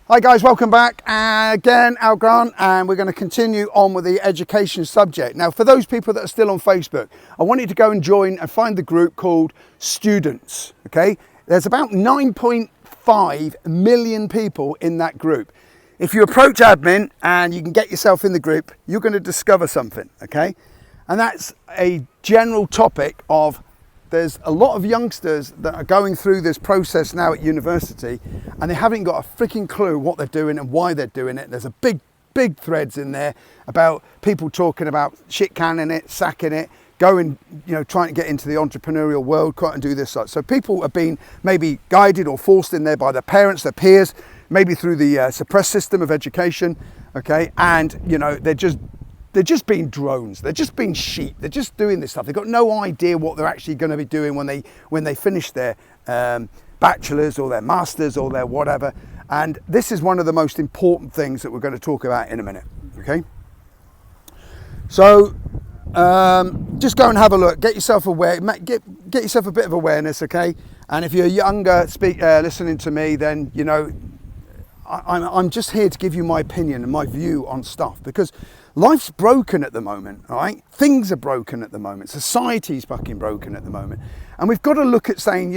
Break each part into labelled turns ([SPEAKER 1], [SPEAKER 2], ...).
[SPEAKER 1] Hi guys, welcome back. Again, Al Grant, and we're going to continue on with the education subject. Now, for those people that are still on Facebook, I want you to go and join and find the group called Students, okay? There's about 9.5 million people in that group. If you approach admin and you can get yourself in the group, you're going to discover something, okay? And that's a general topic of there's a lot of youngsters that are going through this process now at university and they haven't got a freaking clue what they're doing and why they're doing it. There's a big threads in there about people talking about shit canning it, sacking it, going, trying to get into the entrepreneurial world, trying to do this. So people are being maybe guided or forced in there by their parents, their peers, maybe through the suppressed system of education, okay? And, they're just being drones. They're just being sheep. They're just doing this stuff. They've got no idea what they're actually going to be doing when they finish their bachelor's or their master's or their whatever. And this is one of the most important things that we're going to talk about in a minute. Okay. So just go and have a look. Get yourself aware. Get yourself a bit of awareness. Okay. And if you're younger, listening to me, then I'm just here to give you my opinion and my view on stuff, because life's broken at the moment, all right? Things are broken at the moment. Society's fucking broken at the moment. And we've got to look at saying,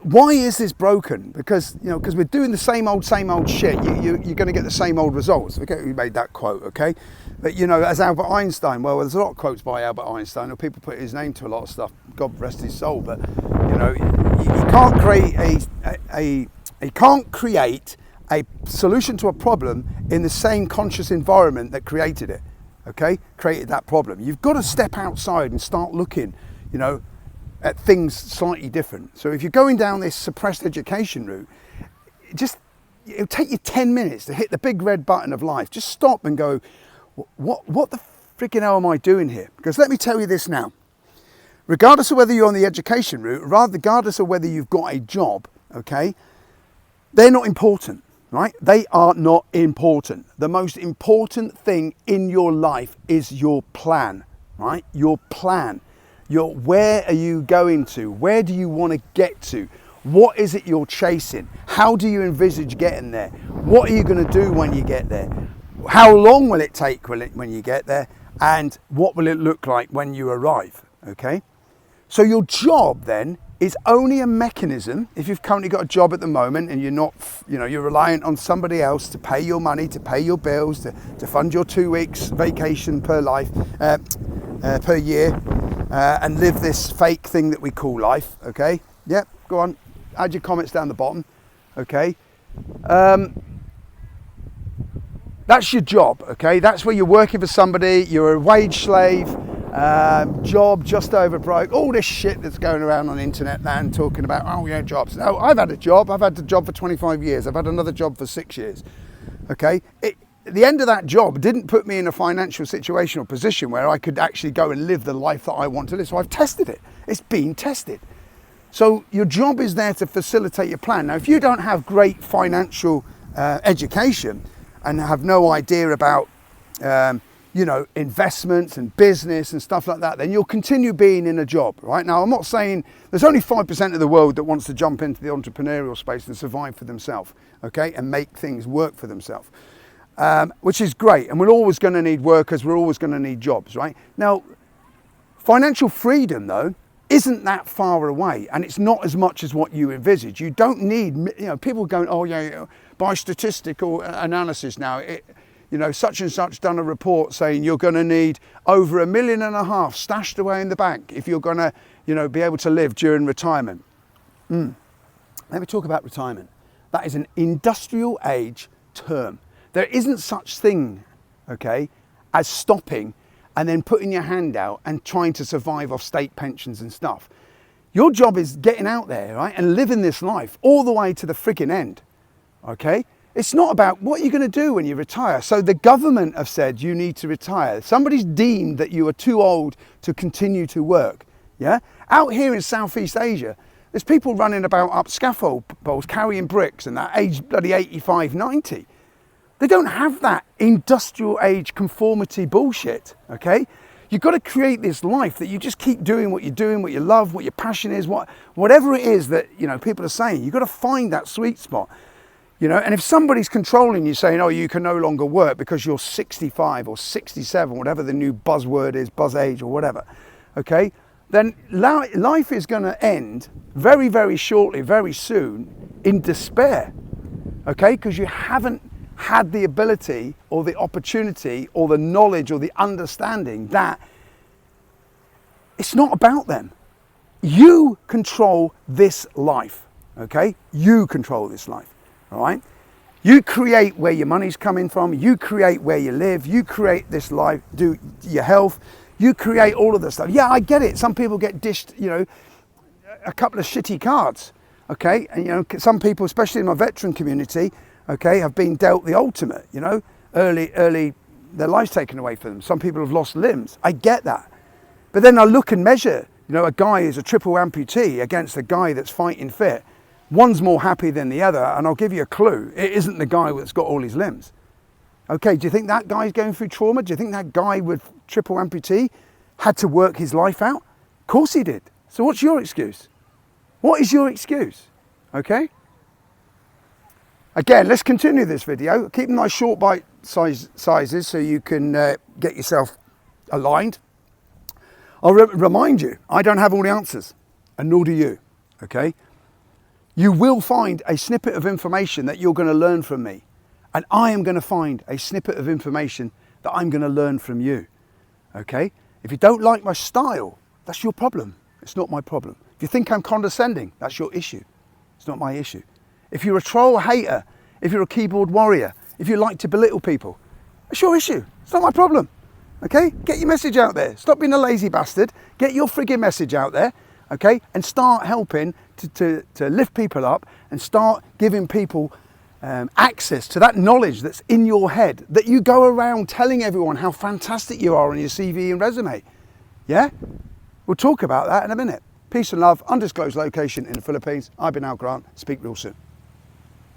[SPEAKER 1] why is this broken? Because we're doing the same old shit. You're going to get the same old results. Okay, we made that quote, okay? But, as Albert Einstein, well, there's a lot of quotes by Albert Einstein, or people put his name to a lot of stuff. God rest his soul. But, you can't create a solution to a problem in the same conscious environment that created it, okay? Created that problem. You've got to step outside and start looking, at things slightly different. So if you're going down this suppressed education route, it'll take you 10 minutes to hit the big red button of life. Just stop and go, what the freaking hell am I doing here? Because let me tell you this now. Regardless of whether you're on the education route, regardless of whether you've got a job, okay, they're not important, right? They are not important. The most important thing in your life is your plan, right? Your plan. Where are you going to? Where do you want to get to? What is it you're chasing? How do you envisage getting there? What are you going to do when you get there? How long will it take when you get there? And what will it look like when you arrive, okay? So your job then is only a mechanism. If you've currently got a job at the moment and you're not, you're reliant on somebody else to pay your money, to pay your bills, to fund your 2 weeks vacation per year, and live this fake thing that we call life, okay? Yep, go on, add your comments down the bottom, okay? That's your job, okay? That's where you're working for somebody, you're a wage slave, job just over broke, all this shit that's going around on internet land talking about, jobs. No, I've had a job for 25 years, I've had another job for 6 years, okay? The end of that job didn't put me in a financial situation or position where I could actually go and live the life that I want to live, so I've tested it. It's been tested. So your job is there to facilitate your plan. Now, if you don't have great financial education and have no idea about investments and business and stuff like that, then you'll continue being in a job, right? Now, I'm not saying there's only 5% of the world that wants to jump into the entrepreneurial space and survive for themselves, okay, and make things work for themselves, which is great. And we're always going to need workers. We're always going to need jobs, right? Now, financial freedom, though, isn't that far away, and it's not as much as what you envisage. You don't need, people going, by statistical analysis now, such and such done a report saying you're going to need over $1.5 million stashed away in the bank if you're going to, be able to live during retirement. Let me talk about retirement. That is an industrial age term. There isn't such thing, okay, as stopping and then putting your hand out and trying to survive off state pensions and stuff. Your job is getting out there, right, and living this life all the way to the freaking end, okay? It's not about what you're going to do when you retire. So the government have said you need to retire. Somebody's deemed that you are too old to continue to work, yeah? Out here in Southeast Asia, there's people running about up scaffold poles carrying bricks and that age bloody 85, 90. They don't have that industrial age conformity bullshit, okay? You've got to create this life that you just keep doing what you're doing, what you love, what your passion is, whatever it is that, people are saying. You've got to find that sweet spot. You know, and if somebody's controlling you saying, oh, you can no longer work because you're 65 or 67, whatever the new buzzword is, buzz age or whatever, okay, then life is going to end very, very shortly, very soon in despair, okay, because you haven't had the ability or the opportunity or the knowledge or the understanding that it's not about them. You control this life, okay? You control this life. All right, you create where your money's coming from, you create where you live, you create this life, do your health, you create all of this stuff. Yeah, I get it. Some people get dished, you know, a couple of shitty cards, okay? And, you know, some people, especially in my veteran community, okay, have been dealt the ultimate, you know, early, their life's taken away from them. Some people have lost limbs. I get that. But then I look and measure, you know, a guy who's a triple amputee against a guy that's fighting fit. One's more happy than the other, and I'll give you a clue. It isn't the guy that's got all his limbs. Okay, do you think that guy's going through trauma? Do you think that guy with triple amputee had to work his life out? Of course he did. So what's your excuse? What is your excuse? Okay? Again, let's continue this video. Keep them nice short bite sizes so you can get yourself aligned. I'll remind you, I don't have all the answers, and nor do you, okay? You will find a snippet of information that you're going to learn from me. And I am going to find a snippet of information that I'm going to learn from you. Okay? If you don't like my style, that's your problem. It's not my problem. If you think I'm condescending, that's your issue. It's not my issue. If you're a troll hater, if you're a keyboard warrior, if you like to belittle people, that's your issue. It's not my problem. Okay? Get your message out there. Stop being a lazy bastard. Get your frigging message out there. Okay, and start helping to lift people up and start giving people access to that knowledge that's in your head, that you go around telling everyone how fantastic you are on your CV and resume. Yeah? We'll talk about that in a minute. Peace and love, undisclosed location in the Philippines. I've been Al Grant. Speak real soon.